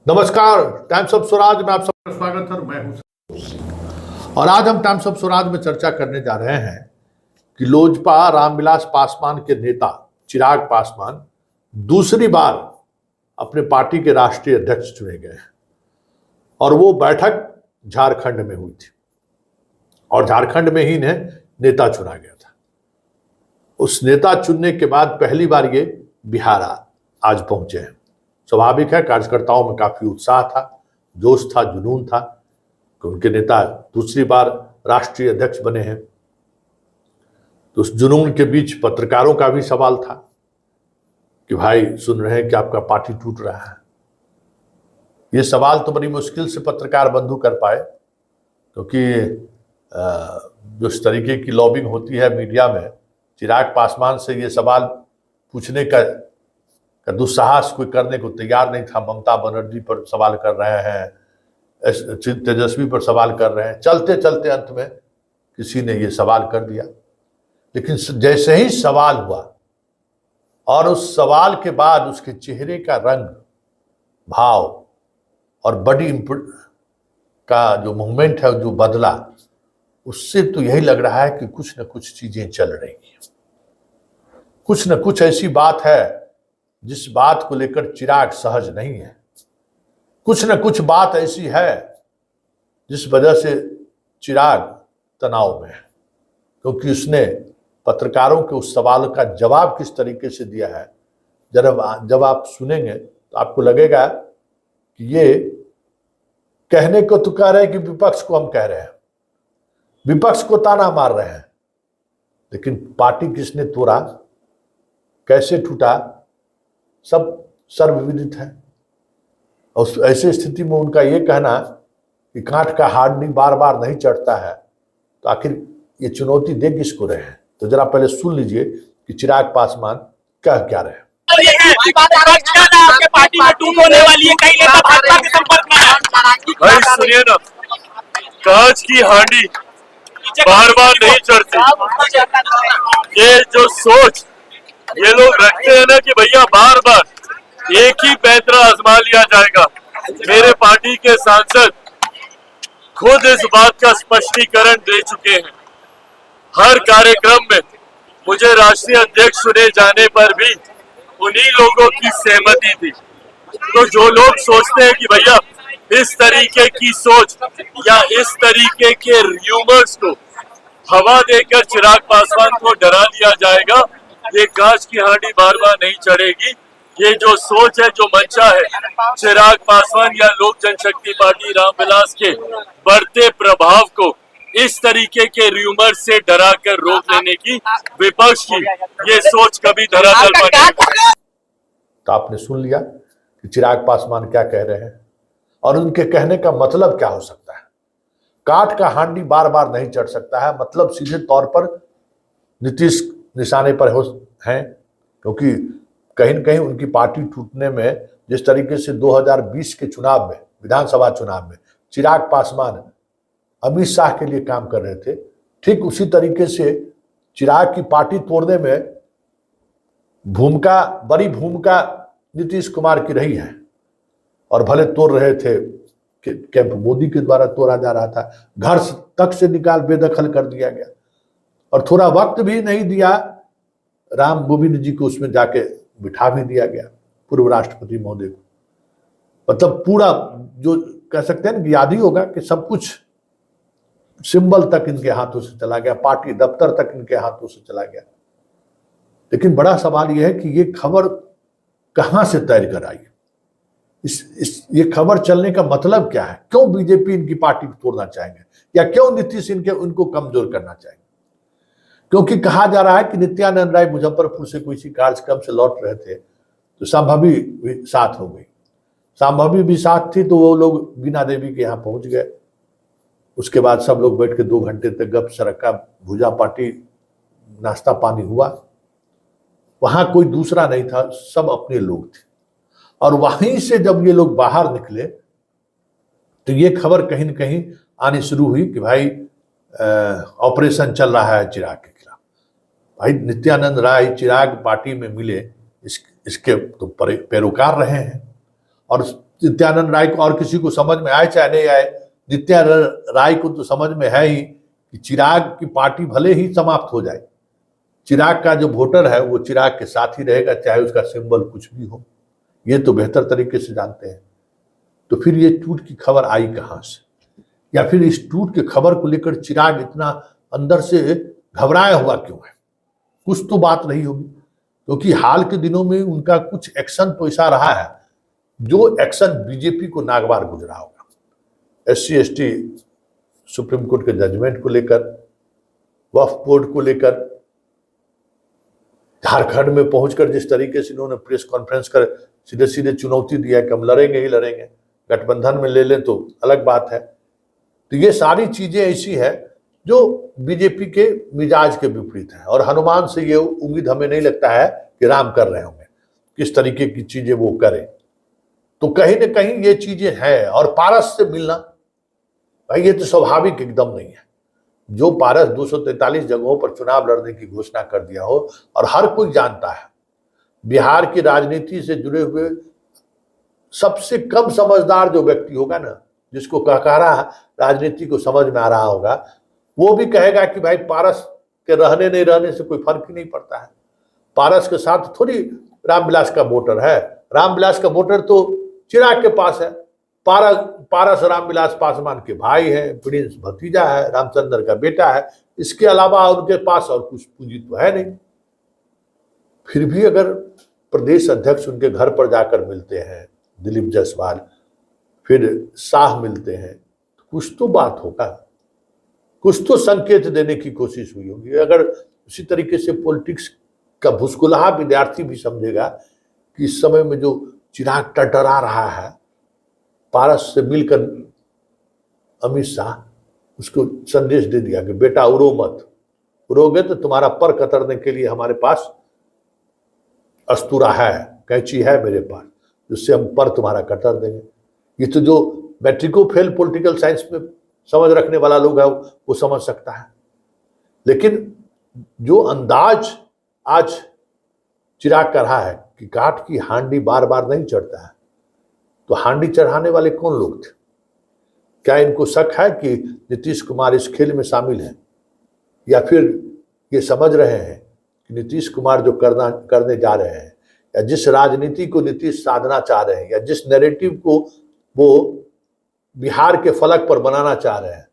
नमस्कार, times of Swaraj में आप सबका स्वागत है। मैं हूं और आज हम टाइम्स ऑफ स्वराज में चर्चा करने जा रहे हैं कि लोजपा रामविलास पासवान के नेता चिराग पासवान दूसरी बार अपने पार्टी के राष्ट्रीय अध्यक्ष चुने गए हैं और वो बैठक झारखंड में हुई थी और झारखंड में ही इन्हें नेता चुना गया था। उस नेता चुनने के बाद पहली बार ये बिहार आज पहुंचे हैं। स्वाभाविक है, कार्यकर्ताओं में काफी उत्साह था, जोश था, जुनून था कि उनके नेता दूसरी बार राष्ट्रीय अध्यक्ष बने हैं। तो उस जुनून के बीच पत्रकारों का भी सवाल था कि भाई सुन रहे हैं कि आपका पार्टी टूट रहा है। ये सवाल तो बड़ी मुश्किल से पत्रकार बंधु कर पाए, क्योंकि जो इस तरीके की लॉबिंग होती है मीडिया में, चिराग पासवान से ये सवाल पूछने का दुस्साहस कोई करने को तैयार नहीं था। ममता बनर्जी पर सवाल कर रहे हैं, तेजस्वी पर सवाल कर रहे हैं, चलते चलते अंत में किसी ने ये सवाल कर दिया। लेकिन जैसे ही सवाल हुआ और उस सवाल के बाद उसके चेहरे का रंग, भाव और बॉडी का जो मूवमेंट है जो बदला, उससे तो यही लग रहा है कि कुछ न कुछ चीजें चल रही हैं। कुछ न कुछ ऐसी बात है जिस बात को लेकर चिराग सहज नहीं है। कुछ न कुछ बात ऐसी है जिस वजह से चिराग तनाव में है, क्योंकि उसने पत्रकारों के उस सवाल का जवाब किस तरीके से दिया है, जब आप सुनेंगे तो आपको लगेगा कि ये कहने को तो कह रहे हैं कि विपक्ष को हम कह रहे हैं, विपक्ष को ताना मार रहे हैं, लेकिन पार्टी किसने तोड़ा, कैसे टूटा, सब सर्वविदित है। और ऐसे स्थिति में उनका ये कहना कि कांट का हांडी बार बार नहीं चढ़ता है, तो आखिर ये चुनौती दे किसको रहे हैं। तो जरा पहले सुन लीजिए कि चिराग पासवान कह क्या रहे हैं। भाई सुनिए ना, कांच की हांडी बार बार नहीं चढ़ती। ये जो सोच ये लोग रखते हैं ना कि भैया बार बार एक ही पैंतरा आजमा लिया जाएगा, मेरे पार्टी के सांसद खुद इस बात का स्पष्टीकरण दे चुके हैं। हर कार्यक्रम में मुझे राष्ट्रीय अध्यक्ष चुने जाने पर भी उन्हीं लोगों की सहमति थी। तो जो लोग सोचते हैं कि भैया इस तरीके की सोच या इस तरीके के र्यूमर्स को हवा देकर चिराग पासवान को डरा लिया जाएगा, ये कांच की हांडी बार बार नहीं चढ़ेगी। ये जो सोच है, जो मंशा है चिराग पासवान या लोक जनशक्ति पार्टी रामविलास के बढ़ते प्रभाव को इस तरीके के र्यूमर से डरा कर रोक लेने की, विपक्ष की ये सोच कभी धरातल पर नहीं। तो आपने सुन लिया कि चिराग पासवान क्या कह रहे हैं और उनके कहने का मतलब क्या हो सकता है। काठ का हांडी बार बार नहीं चढ़ सकता है, मतलब सीधे तौर पर नीतीश निशाने पर हैं, क्योंकि कहीं न कहीं उनकी पार्टी टूटने में जिस तरीके से 2020 के चुनाव में, विधानसभा चुनाव में चिराग पासवान अमित शाह के लिए काम कर रहे थे, ठीक उसी तरीके से चिराग की पार्टी तोड़ने में बड़ी भूमिका नीतीश कुमार की रही है। और भले तोड़ रहे थे, कैंप मोदी के द्वारा तोड़ा जा रहा था, घर तक से निकाल बेदखल कर दिया गया और थोड़ा वक्त भी नहीं दिया, राम गोविंद जी को उसमें जाके बिठा भी दिया गया, पूर्व राष्ट्रपति महोदय को। मतलब पूरा जो कह सकते हैं ना, याद ही होगा कि सब कुछ सिंबल तक इनके हाथों से चला गया, पार्टी दफ्तर तक इनके हाथों से चला गया। लेकिन बड़ा सवाल यह है कि ये खबर कहां से तैर कर आई, ये खबर चलने का मतलब क्या है, क्यों बीजेपी इनकी पार्टी को तोड़ना चाहेंगे या क्यों नीतीश उनको कमजोर करना चाहेंगे। क्योंकि कहा जा रहा है कि नित्यानंद राय मुजफ्फरपुर से किसी कार्यक्रम से लौट रहे थे, तो संभवी भी साथ हो गई। संभवी भी साथ थी तो वो लोग बीना देवी के यहाँ पहुंच गए। उसके बाद सब लोग बैठ के 2 घंटे तक गप सरक्का, भुजा पार्टी, नाश्ता पानी हुआ। वहां कोई दूसरा नहीं था, सब अपने लोग थे। और वहीं से जब ये लोग बाहर निकले तो ये खबर कहीं न कहीं आनी शुरू हुई कि भाई ऑपरेशन चल रहा है चिराग के खिलाफ। भाई नित्यानंद राय चिराग पार्टी में मिले, इसके तो पैरोकार रहे हैं और नित्यानंद राय को और किसी को समझ में आए चाहे नहीं आए, नित्यानंद राय को तो समझ में है ही कि चिराग की पार्टी भले ही समाप्त हो जाए, चिराग का जो वोटर है वो चिराग के साथ ही रहेगा, चाहे उसका सिंबल कुछ भी हो। ये तो बेहतर तरीके से जानते हैं। तो फिर ये टूट की खबर आई कहां से, या फिर इस टूट की खबर को लेकर चिराग इतना अंदर से घबराया हुआ क्यों है? कुछ तो बात रही होगी, क्योंकि हाल के दिनों में उनका कुछ एक्शन तो ऐसा रहा है जो एक्शन बीजेपी को नागवार गुजरा होगा। SC/ST सुप्रीम कोर्ट के जजमेंट को लेकर, वक्फ बोर्ड को लेकर, झारखंड में पहुंचकर जिस तरीके से इन्होंने प्रेस कॉन्फ्रेंस कर सीधे सीधे चुनौती दिया कि हम लड़ेंगे ही लड़ेंगे, गठबंधन में ले लें तो अलग बात है। तो ये सारी चीजें ऐसी है जो बीजेपी के मिजाज के विपरीत है, और हनुमान से ये उम्मीद हमें नहीं लगता है कि राम कर रहे होंगे किस तरीके की चीजें वो करें। तो कहीं ना कहीं ये चीजें हैं। और पारस से मिलना भाई ये तो स्वाभाविक एकदम नहीं है। जो पारस 243 जगहों पर चुनाव लड़ने की घोषणा कर दिया हो, और हर कोई जानता है बिहार की राजनीति से जुड़े हुए सबसे कम समझदार जो व्यक्ति होगा ना, जिसको कहकारा राजनीति को समझ में आ रहा होगा, वो भी कहेगा कि भाई पारस के रहने नहीं रहने से कोई फर्क ही नहीं पड़ता है। पारस के साथ थोड़ी रामविलास का वोटर है, रामविलास का वोटर तो चिराग के पास है। पारस रामविलास पासवान के भाई है, प्रिंस भतीजा है, रामचंद्र का बेटा है। इसके अलावा उनके पास और कुछ पूंजी तो है नहीं। फिर भी अगर प्रदेश अध्यक्ष उनके घर पर जाकर मिलते हैं, दिलीप जायसवाल, फिर शाह मिलते हैं, तो कुछ तो बात होगा, कुछ तो संकेत देने की कोशिश हुई होगी। अगर उसी तरीके से पॉलिटिक्स का भुसकुलाहा विद्यार्थी भी समझेगा कि इस समय में जो चिराग टरटरा रहा है, पारस से मिलकर अमित शाह उसको संदेश दे दिया कि बेटा उड़ो मत, उड़ोगे तो तुम्हारा पर कतरने के लिए हमारे पास अस्तूरा है, कैंची है मेरे पास, जिससे हम पर तुम्हारा कतर देंगे। ये तो जो मैट्रिको फेल पॉलिटिकल साइंस में समझ रखने वाला लोग है वो समझ सकता है। लेकिन जो अंदाज आज चिराग कर रहा है कि काठ की हांडी बार बार नहीं चढ़ता है, तो हांडी चढ़ाने वाले कौन लोग थे? क्या इनको शक है कि नीतीश कुमार इस खेल में शामिल हैं, या फिर ये समझ रहे हैं कि नीतीश कुमार जो करने जा रहे हैं, या जिस राजनीति को नीतीश साधना चाह रहे हैं, या जिस नैरेटिव को वो बिहार के फलक पर बनाना चाह रहे हैं,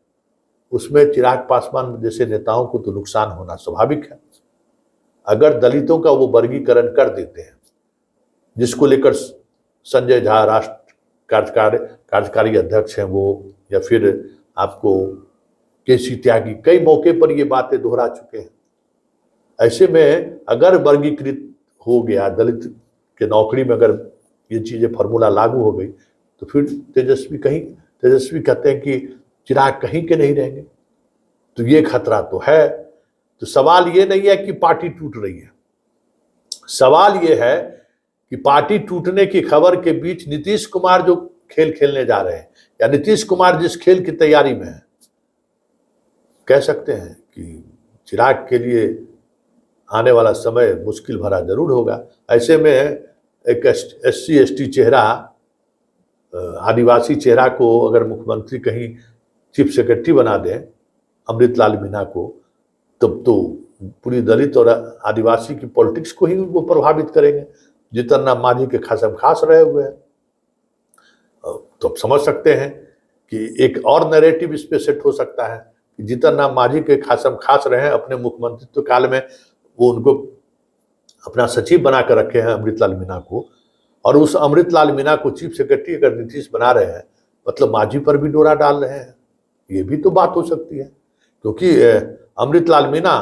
उसमें चिराग पासवान जैसे नेताओं को तो नुकसान होना स्वाभाविक है। अगर दलितों का वो वर्गीकरण कर देते हैं, जिसको लेकर संजय झा राष्ट्र कार्यकारी अध्यक्ष हैं वो, या फिर आपको केसी त्यागी कई मौके पर ये बातें दोहरा चुके हैं। ऐसे में अगर वर्गीकृत हो गया दलित के नौकरी में, अगर ये चीजें फॉर्मूला लागू हो गई, तो फिर तेजस्वी कहते हैं कि चिराग कहीं के नहीं रहेंगे। तो ये खतरा तो है। तो सवाल ये नहीं है कि पार्टी टूट रही है, सवाल ये है कि पार्टी टूटने की खबर के बीच नीतीश कुमार जो खेल खेलने जा रहे हैं, या नीतीश कुमार जिस खेल की तैयारी में है, कह सकते हैं कि चिराग के लिए आने वाला समय मुश्किल भरा जरूर होगा। ऐसे में एक SC/ST चेहरा, आदिवासी चेहरा को अगर मुख्यमंत्री कहीं चीफ सेक्रेटरी बना दें अमृतलाल मीणा को, तब तो पूरी दलित और आदिवासी की पॉलिटिक्स को ही वो प्रभावित करेंगे। जीतन राम मांझी के खासम खास रहे हुए हैं, तो आप समझ सकते हैं कि एक और नैरेटिव इस पे सेट हो सकता है कि जीतन राम मांझी के खासम खास रहे हैं। अपने मुख्यमंत्रित्व काल में वो उनको अपना सचिव बना कर रखे हैं अमृतलाल मीणा को, और उस अमृतलाल मीणा को चीफ सेक्रेटरी अगर नीतीश बना रहे हैं, मतलब मांझी पर भी डोरा डाल रहे हैं। ये भी तो बात हो सकती है, क्योंकि अमृतलाल मीणा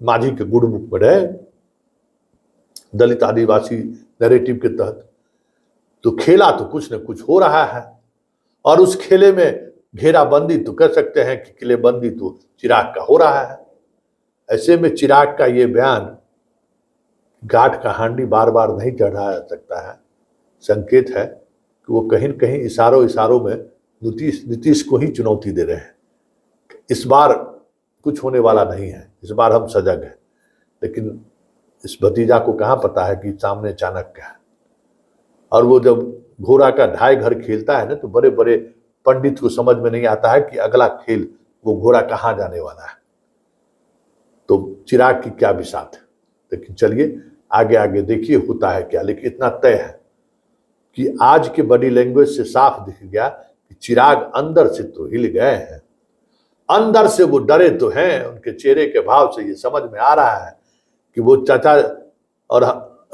मांझी के गुडबुक पर है दलित आदिवासी नैरेटिव के तहत। तो खेला तो कुछ न कुछ हो रहा है, और उस खेले में घेराबंदी तो कर सकते हैं कि किलेबंदी तो चिराग का हो रहा है। ऐसे में चिराग का ये बयान गाठ का हांडी बार बार नहीं चढ़ाया जा सकता है, संकेत है कि वो कहीं न कहीं इशारों में नीतीश को ही चुनौती दे रहे हैं। इस बार कुछ होने वाला नहीं है, इस बार हम सजग हैं। लेकिन इस भतीजा को कहाँ पता है कि सामने चाणक्य है, और वो जब घोड़ा का ढाई घर खेलता है ना, तो बड़े बड़े पंडित को समझ में नहीं आता है कि अगला खेल वो घोड़ा कहाँ जाने वाला है। तो चिराग की क्या बिसात है। लेकिन चलिए आगे आगे देखिए होता है क्या। लेकिन इतना तय है कि आज के बॉडी लैंग्वेज से साफ दिख गया कि चिराग अंदर से तो हिल गए हैं, अंदर से वो डरे तो हैं। उनके चेहरे के भाव से ये समझ में आ रहा है कि वो चाचा और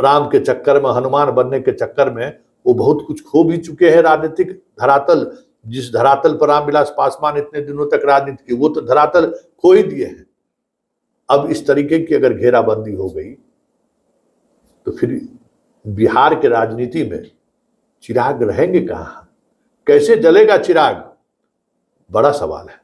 राम के चक्कर में, हनुमान बनने के चक्कर में वो बहुत कुछ खो भी चुके हैं। राजनीतिक धरातल, जिस धरातल पर रामविलास पासवान इतने दिनों तक राजनीति की, वो तो धरातल खो ही दिए हैं। अब इस तरीके की अगर घेराबंदी हो गई तो फिर बिहार के राजनीति में चिराग रहेंगे कहां, कैसे जलेगा चिराग, बड़ा सवाल है।